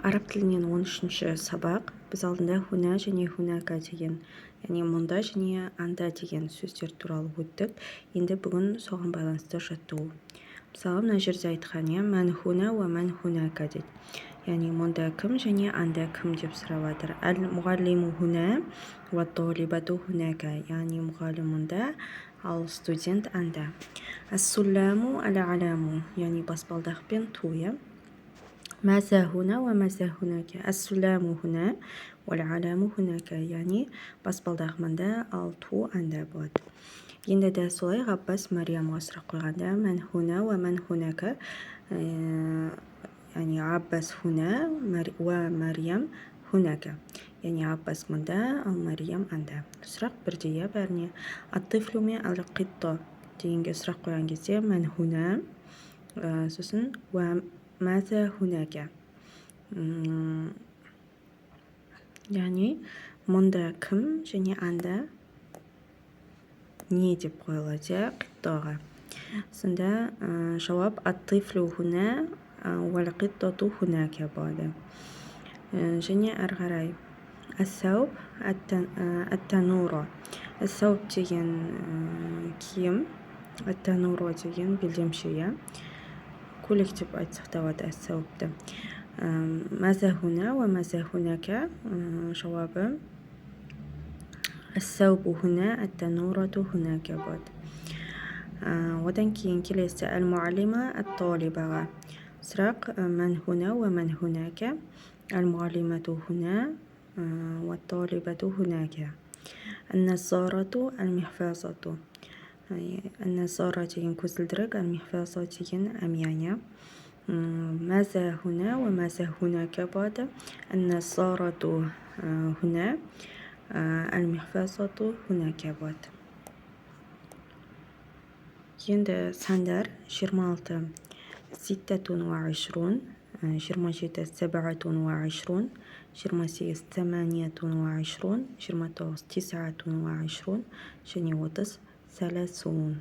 Arab tilining 13-sabaq. Biz oldinda huna және hunaka degan, ya'ni munda және anda degan so'zlar туралы o'tdik. Endi bugun so'g'in байланысты jatuv. Мысалы, мына жерде айтқаны man huna va man hunaka deydi. Ya'ni munda kim және anda kim deb сұрап жатыр. Al-muallimu huna va talibatu hunaka. Ya'ni muallim munda, al student anda. As-sullamu al-alamu. Ya'ni баспалдақ пен туя. ماذا هنا وماذا هناك. السلام هنا والعلم هناك. يعني баспалдақ мында, ал ту анда болады. Енді де солай Ғаббас Мариямға сұрақ қойғанда man huna wa man hunaka. Yani Ғаббас huna wa Мариям hunaka. Yani Ғаббас мында, ал Мариям анда. Сұрақ бірдей бәріне. Ат-тифлу мен ал-қитта дегенге сұрақ қойған кезде man huna, сосын wa ماذا هناك. Yani мұнда кім және анда не деп қойылады қиттаға. Сонда жауап ат-тифлу хуна вал қиттату хунака болады. Және әрі қарай ас-сауб ат-танура. Ас-сауб деген киім, ат-танура деген белдемше. Көйлек деп айтсақ та болады ас-саубты. Маза хуна ва маза хунака. Жауабы ас-саубу хуна ат-танурату хунака болады. Одан кейін келесі al-muallima at-talibаға. Сұрақ man хуна ва man хунака. Al-muallimatu хуна ва at-talibatu хунака. Ан-назарату al-михфазату. النظارة деген көзілдірік, al-mihfaza деген әмияне. ماذا هنا وماذا هناك болады. النظارة هنا al-mihfazatu hunaka болады. Енді сандар 26 ситтатун ва ишрун, 27 саб'атун ва ишрун, 28 таманиятун ва ишрун, 29 тис'атун ва ишрун және 30 ثلاثون.